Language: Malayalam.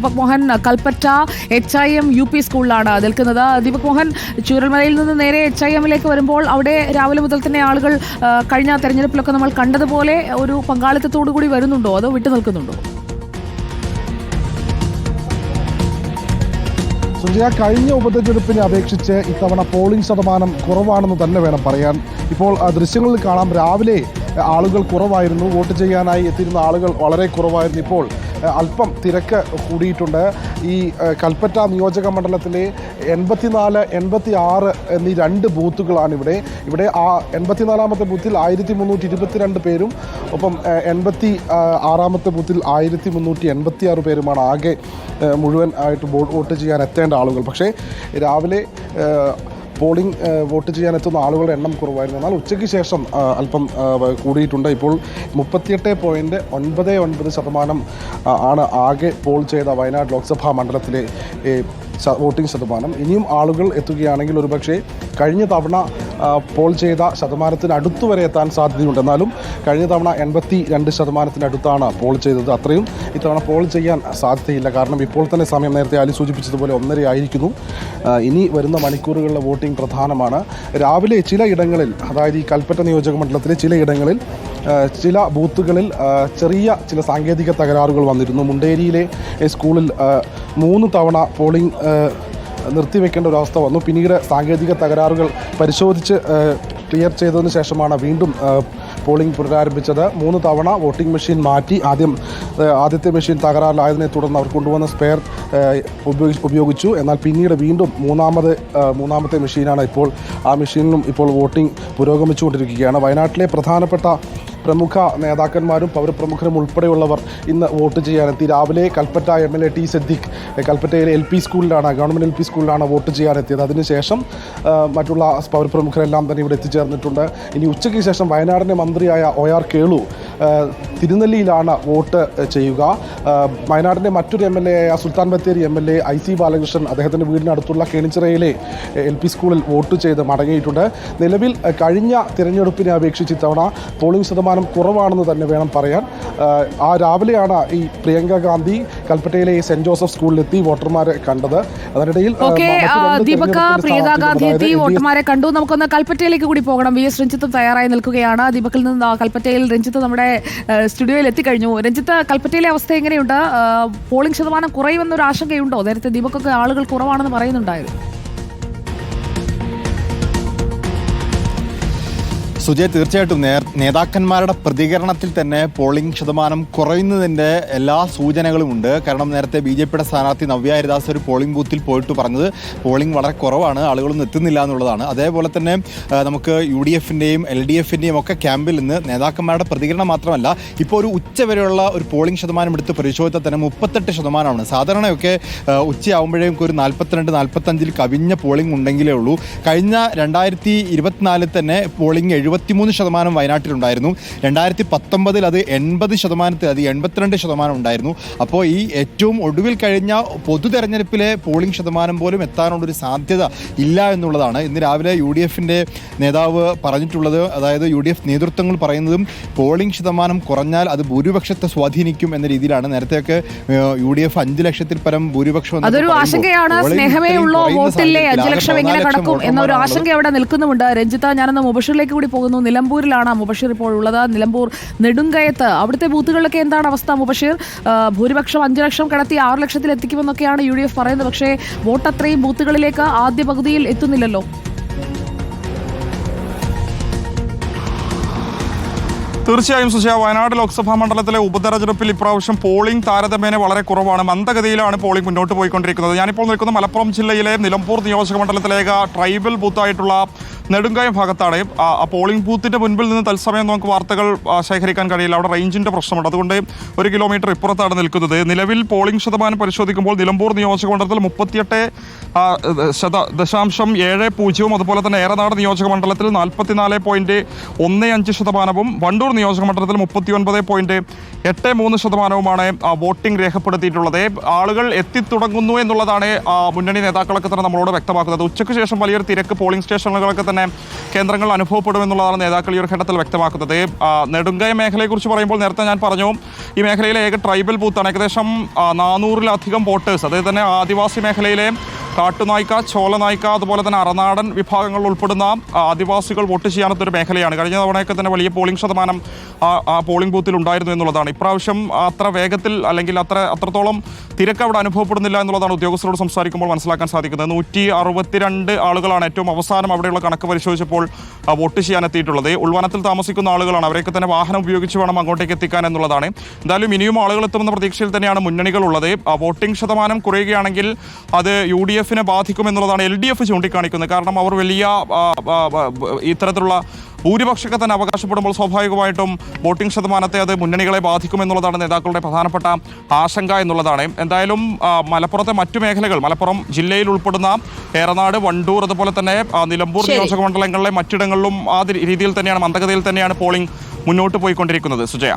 ദീപക് മോഹൻ കൽപ്പറ്റ HIM UP സ്കൂളിലാണ് നിൽക്കുന്നത്. ദീപക് മോഹൻ, ചൂരൽമലയിൽ നിന്ന് നേരെ HIMലേക്ക് വരുമ്പോൾ അവിടെ രാവിലെ മുതൽ തന്നെ ആളുകൾ കഴിഞ്ഞ തെരഞ്ഞെടുപ്പിലൊക്കെ നമ്മൾ കണ്ടതുപോലെ ഒരു പങ്കാളിത്തത്തോടു കൂടി വരുന്നുണ്ടോ അതോ വിട്ടു നിൽക്കുന്നുണ്ടോ? സുജയ, കഴിഞ്ഞ ഉപതെരഞ്ഞെടുപ്പിനെ അപേക്ഷിച്ച് ഇത്തവണ പോളിംഗ് ശതമാനം കുറവാണെന്ന് തന്നെ വേണം പറയാൻ. ഇപ്പോൾ ദൃശ്യങ്ങളിൽ കാണാം, രാവിലെ ആളുകൾ കുറവായിരുന്നു, വോട്ട് ചെയ്യാനായി എത്തിയിരുന്ന ആളുകൾ വളരെ കുറവായിരുന്നു. ഇപ്പോൾ അല്പം തിരക്ക് കൂടിയിട്ടുണ്ട്. ഈ കൽപ്പറ്റ നിയോജക മണ്ഡലത്തിലെ 84, 86 എന്നീ രണ്ട് ബൂത്തുകളാണ് ഇവിടെ ആ 84ാമത്തെ ബൂത്തിൽ 1322 പേരും ഒപ്പം 86ാമത്തെ ബൂത്തിൽ 1386 പേരുമാണ് ആകെ മുഴുവൻ ആയിട്ട് വോട്ട് ചെയ്യാൻ എത്തേണ്ട ആളുകൾ. പക്ഷേ രാവിലെ വോട്ട് ചെയ്യാൻ എത്തുന്ന ആളുകളുടെ എണ്ണം കുറവായിരുന്നു. എന്നാൽ ഉച്ചയ്ക്ക് ശേഷം അല്പം കൂടിയിട്ടുണ്ട്. ഇപ്പോൾ 38.99% ആണ് ആകെ പോൾ ചെയ്ത വയനാട് ലോക്സഭാ മണ്ഡലത്തിലെ വോട്ടിംഗ് ശതമാനം. ഇനിയും ആളുകൾ എത്തുകയാണെങ്കിൽ ഒരുപക്ഷെ കഴിഞ്ഞ തവണ പോൾ ചെയ്ത ശതമാനത്തിന് അടുത്ത് വരെ എത്താൻ സാധ്യതയുണ്ട്. എന്നാലും കഴിഞ്ഞ തവണ 82%-ത്തിനടുത്താണ് പോൾ ചെയ്തത്. അത്രയും ഇത്തവണ പോൾ ചെയ്യാൻ സാധ്യതയില്ല. കാരണം ഇപ്പോൾ തന്നെ സമയം നേരത്തെ അലി സൂചിപ്പിച്ചതുപോലെ 1:30 ആയിരിക്കുന്നു. ഇനി വരുന്ന മണിക്കൂറുകളിലെ വോട്ടിംഗ് പ്രധാനമാണ്. രാവിലെ ചിലയിടങ്ങളിൽ, അതായത് ഈ കൽപ്പറ്റ നിയോജക മണ്ഡലത്തിലെ ചിലയിടങ്ങളിൽ ചില ബൂത്തുകളിൽ ചില സാങ്കേതിക തകരാറുകൾ വന്നിരുന്നു. മുണ്ടേരിയിലെ സ്കൂളിൽ 3 തവണ പോളിംഗ് നിർത്തിവെക്കേണ്ട ഒരവസ്ഥ വന്നു. പിന്നീട് സാങ്കേതിക തകരാറുകൾ പരിശോധിച്ച് ക്ലിയർ ചെയ്തതിന് ശേഷമാണ് വീണ്ടും പോളിംഗ് പുനരാരംഭിച്ചത്. 3 തവണ വോട്ടിംഗ് മെഷീൻ മാറ്റി. ആദ്യത്തെ മെഷീൻ തകരാറിലായതിനെ തുടർന്ന് അവർ കൊണ്ടുവന്ന സ്പെയർ ഉപയോഗിച്ചു. എന്നാൽ പിന്നീട് വീണ്ടും മൂന്നാമത്തെ മെഷീനാണ് ഇപ്പോൾ. ആ മെഷീനിലും ഇപ്പോൾ വോട്ടിംഗ് പുരോഗമിച്ചുകൊണ്ടിരിക്കുകയാണ്. വയനാട്ടിലെ പ്രധാനപ്പെട്ട പ്രമുഖ നേതാക്കന്മാരും പൗരപ്രമുഖരും ഉൾപ്പെടെയുള്ളവർ ഇന്ന് വോട്ട് ചെയ്യാനെത്തി. രാവിലെ കൽപ്പറ്റ MLA T സിദ്ദിഖ് കൽപ്പറ്റയിലെ ഗവൺമെൻറ് LP സ്കൂളിലാണ് വോട്ട് ചെയ്യാനെത്തിയത്. അതിനുശേഷം മറ്റുള്ള പൗരപ്രമുഖരെല്ലാം തന്നെ ഇവിടെ എത്തിച്ചേർന്നിട്ടുണ്ട്. ഇനി ഉച്ചയ്ക്ക് ശേഷം വയനാടിൻ്റെ മന്ത്രിയായ OR കേളു തിരുനെല്ലിയിലാണ് വോട്ട് ചെയ്യുക. വയനാടിൻ്റെ മറ്റൊരു MLA ആയ സുൽത്താൻ ബത്തേരി MLA IC ബാലകൃഷ്ണൻ അദ്ദേഹത്തിൻ്റെ വീടിനടുത്തുള്ള കേണിച്ചിറയിലെ LP സ്കൂളിൽ വോട്ട് ചെയ്ത് മടങ്ങിയിട്ടുണ്ട്. നിലവിൽ കഴിഞ്ഞ തിരഞ്ഞെടുപ്പിനെ അപേക്ഷിച്ച് ഇത്തവണ പോളിംഗ് ശതമാനം കുറവാണെന്ന് തന്നെ വേണം പറയാൻ. രാവിലെയാണ് ഈ പ്രിയങ്ക ഗാന്ധി കൽപ്പറ്റയിലെ സെന്റ് ജോസഫ് സ്കൂളിലെത്തി വോട്ടർമാരെ കണ്ടത്. അതിനിടയിൽ ദീപക്, പ്രിയങ്ക ഗാന്ധി എത്തി വോട്ടർമാരെ കണ്ടു. നമുക്കൊന്ന് കൽപ്പറ്റയിലേക്ക് കൂടി പോകണം. VS രഞ്ജിത്തും തയ്യാറായി നിൽക്കുകയാണ്. ദീപകിൽ നിന്ന് കൽപ്പറ്റയിൽ രഞ്ജിത്ത് നമ്മുടെ സ്റ്റുഡിയോയിൽ എത്തിക്കഴിഞ്ഞു. രഞ്ജിത്ത്, കൽപ്പറ്റയിലെ അവസ്ഥ എങ്ങനെയുണ്ട്? പോളിംഗ് ശതമാനം കുറയുമെന്നൊരു ആശങ്കയുണ്ടോ? നേരത്തെ ദീപകൊക്കെ ആളുകൾ കുറവാണെന്ന് പറയുന്നുണ്ടായിരുന്നു. സുജയ്, തീർച്ചയായിട്ടും നേതാക്കന്മാരുടെ പ്രതികരണത്തിൽ തന്നെ പോളിംഗ് ശതമാനം കുറയുന്നതിൻ്റെ എല്ലാ സൂചനകളും ഉണ്ട്. കാരണം നേരത്തെ BJPയുടെ സ്ഥാനാർത്ഥി നവ്യ ഹരിദാസ് ഒരു പോളിംഗ് ബൂത്തിൽ പോയിട്ട് പറഞ്ഞത് പോളിംഗ് വളരെ കുറവാണ്, ആളുകളൊന്നും എത്തുന്നില്ല എന്നുള്ളതാണ്. അതേപോലെ തന്നെ നമുക്ക് UDFൻ്റെയും LDFൻ്റെയും ഒക്കെ ക്യാമ്പിൽ നിന്ന് നേതാക്കന്മാരുടെ പ്രതികരണം മാത്രമല്ല, ഇപ്പോൾ ഒരു ഉച്ചവരെയുള്ള ഒരു പോളിംഗ് ശതമാനം എടുത്ത് പരിശോധിച്ചാൽ തന്നെ 38%. സാധാരണയൊക്കെ ഉച്ചയാകുമ്പോഴേക്കും ഒരു 42-45 കവിഞ്ഞ പോളിംഗ് ഉണ്ടെങ്കിലേ ഉള്ളൂ. കഴിഞ്ഞ 2024 തന്നെ പോളിംഗ് 73% വയനാട്ടിലുണ്ടായിരുന്നു. 2019 അത് 80%, അത് 82% ഉണ്ടായിരുന്നു. അപ്പോൾ ഈ ഏറ്റവും ഒടുവിൽ കഴിഞ്ഞ പൊതു തെരഞ്ഞെടുപ്പിലെ പോളിംഗ് ശതമാനം പോലും എത്താനുള്ളൊരു സാധ്യത ഇല്ല എന്നുള്ളതാണ് ഇന്ന് രാവിലെ UDFൻ്റെ നേതാവ് പറഞ്ഞിട്ടുള്ളത്. അതായത് UDF നേതൃത്വങ്ങൾ പറയുന്നതും പോളിംഗ് ശതമാനം കുറഞ്ഞാൽ അത് ഭൂരിപക്ഷത്തെ സ്വാധീനിക്കും എന്ന രീതിയിലാണ്. നേരത്തെയൊക്കെ UDF 5 ലക്ഷത്തിൽ പരം ഭൂരിപക്ഷം, അതൊരു ആശങ്കയാണ്. സ്നേഹമേ ഉള്ളോ വോട്ടില്ലേ 5 ലക്ഷം എങ്ങനെ കടക്കും എന്നൊരു ആശങ്ക അവിടെ നിൽക്കുന്നുമുണ്ട്. രഞ്ജിത്ത്, ഞാനൊന്ന് മുബഷീറിലേക്ക് കൂടി പോകുന്നു. നിലമ്പൂരിലാണ് മുബഷീർ ഇപ്പോൾ ഉള്ളത്. നിലമ്പൂർ നെടുങ്കയത്ത് അവിടുത്തെ ബൂത്തുകളിലൊക്കെ എന്താണ് അവസ്ഥ മുബഷീർ? ഭൂരിപക്ഷം 5 ലക്ഷം കടത്തി 6 ലക്ഷത്തിൽ എത്തിക്കുമെന്നൊക്കെയാണ് UDF പറയുന്നത്. പക്ഷേ വോട്ട് അത്രയും ബൂത്തുകളിലേക്ക് ആദ്യ പകുതിയിൽ എത്തുന്നില്ലല്ലോ. തീർച്ചയായും സുജയ, വയനാട് ലോക്സഭാ മണ്ഡലത്തിലെ ഉപതെരഞ്ഞെടുപ്പിൽ ഇപ്രാവശ്യം പോളിംഗ് താരതമ്യേന വളരെ കുറവാണ്. മന്ദഗതിയിലാണ് പോളിംഗ് മുന്നോട്ട് പോയിക്കൊണ്ടിരിക്കുന്നത്. ഞാനിപ്പോൾ നിൽക്കുന്ന മലപ്പുറം ജില്ലയിലെ നിലമ്പൂർ നിയോജക മണ്ഡലത്തിലേക്ക് ട്രൈബൽ ബൂത്തായിട്ടുള്ള നെടുങ്കായം ഭാഗത്താണ്. ആ പോളിംഗ് ബൂത്തിൻ്റെ മുൻപിൽ നിന്ന് തത്സമയം നമുക്ക് വാർത്തകൾ ശേഖരിക്കാൻ കഴിയില്ല. അവിടെ റേഞ്ചിൻ്റെ പ്രശ്നമുണ്ട്. അതുകൊണ്ട് 1 കിലോമീറ്റർ ഇപ്പുറത്താണ് നിൽക്കുന്നത്. നിലവിൽ പോളിംഗ് ശതമാനം പരിശോധിക്കുമ്പോൾ നിലമ്പൂർ നിയോജക മണ്ഡലത്തിൽ 38.70%, അതുപോലെ തന്നെ ഏറനാട് നിയോജക മണ്ഡലത്തിൽ 44.15%, വണ്ടൂർ നിയോജക മണ്ഡലത്തിൽ 39.83% വോട്ടിംഗ് രേഖപ്പെടുത്തിയിട്ടുള്ളത്. ആളുകൾ എത്തിത്തുടങ്ങുന്നു എന്നുള്ളതാണ് മുന്നണി നേതാക്കളൊക്കെ തന്നെ നമ്മളോട് വ്യക്തമാക്കുന്നത്. ഉച്ചയ്ക്ക് ശേഷം വലിയൊരു തിരക്ക് പോളിംഗ് സ്റ്റേഷനുകളൊക്കെ തന്നെ കേന്ദ്രങ്ങൾ അനുഭവപ്പെടുമെന്നുള്ളതാണ് നേതാക്കൾ ഈ ഒരു ഘട്ടത്തിൽ വ്യക്തമാക്കുന്നത്. നെടുങ്കയ മേഖലയെക്കുറിച്ച് പറയുമ്പോൾ നേരത്തെ ഞാൻ പറഞ്ഞു, ഈ മേഖലയിലെ ഏക ട്രൈബൽ ബൂത്താണ്. ഏകദേശം 400-ലധികം വോട്ടേഴ്സ്, അതായത് തന്നെ ആദിവാസി മേഖലയിലെ കാട്ടുനായ്ക്ക, ചോലനായ്ക്ക, അതുപോലെ തന്നെ അറനാടൻ വിഭാഗങ്ങളിൽ ഉൾപ്പെടുന്ന ആദിവാസികൾ വോട്ട് ചെയ്യാനത്തൊരു മേഖലയാണ്. കഴിഞ്ഞ തവണയൊക്കെ തന്നെ വലിയ പോളിംഗ് ശതമാനം ആ പോളിംഗ് ബൂത്തിൽ ഉണ്ടായിരുന്നു എന്നുള്ളതാണ്. ഇപ്രാവശ്യം അത്ര വേഗത്തിൽ അല്ലെങ്കിൽ അത്രത്തോളം തിരക്ക് അവിടെ അനുഭവപ്പെടുന്നില്ല എന്നുള്ളതാണ് ഉദ്യോഗസ്ഥരോട് സംസാരിക്കുമ്പോൾ മനസ്സിലാക്കാൻ സാധിക്കുന്നത്. 162 ആളുകളാണ് ഏറ്റവും അവസാനം അവിടെയുള്ള കണക്ക് പരിശോധിച്ചപ്പോൾ വോട്ട് ചെയ്യാനെത്തിയിട്ടുള്ളത്. ഉൾവനത്തിൽ താമസിക്കുന്ന ആളുകളാണ്. അവരെയൊക്കെ തന്നെ വാഹനം ഉപയോഗിച്ച് വേണം അങ്ങോട്ടേക്ക് എത്തിക്കാൻ എന്നുള്ളതാണ്. എന്തായാലും ഇനിയും ആളുകൾ എത്തുമെന്ന പ്രതീക്ഷയിൽ തന്നെയാണ് മുന്നണികളുള്ളത്. വോട്ടിംഗ് ശതമാനം കുറയുകയാണെങ്കിൽ അത് UDF-നെ ബാധിക്കുമെന്നുള്ളതാണ് LDF ചൂണ്ടിക്കാണിക്കുന്നത്. കാരണം അവർ വലിയ ഇത്തരത്തിലുള്ള ഭൂരിപക്ഷമൊക്കെ തന്നെ അവകാശപ്പെടുമ്പോൾ സ്വാഭാവികമായിട്ടും വോട്ടിംഗ് ശതമാനത്തെ അത് മുന്നണികളെ ബാധിക്കുമെന്നുള്ളതാണ് നേതാക്കളുടെ പ്രധാനപ്പെട്ട ആശങ്ക എന്നുള്ളതാണ്. എന്തായാലും മലപ്പുറത്തെ മറ്റു മേഖലകൾ, മലപ്പുറം ജില്ലയിൽ ഉൾപ്പെടുന്ന ഏറനാട്, വണ്ടൂർ, അതുപോലെ തന്നെ നിലമ്പൂർ നിയോജക മണ്ഡലങ്ങളിലെ മറ്റിടങ്ങളിലും ആ രീതിയിൽ തന്നെയാണ്, മന്ദഗതിയിൽ തന്നെയാണ് പോളിംഗ് മുന്നോട്ട് പോയിക്കൊണ്ടിരിക്കുന്നത്. സുജയ.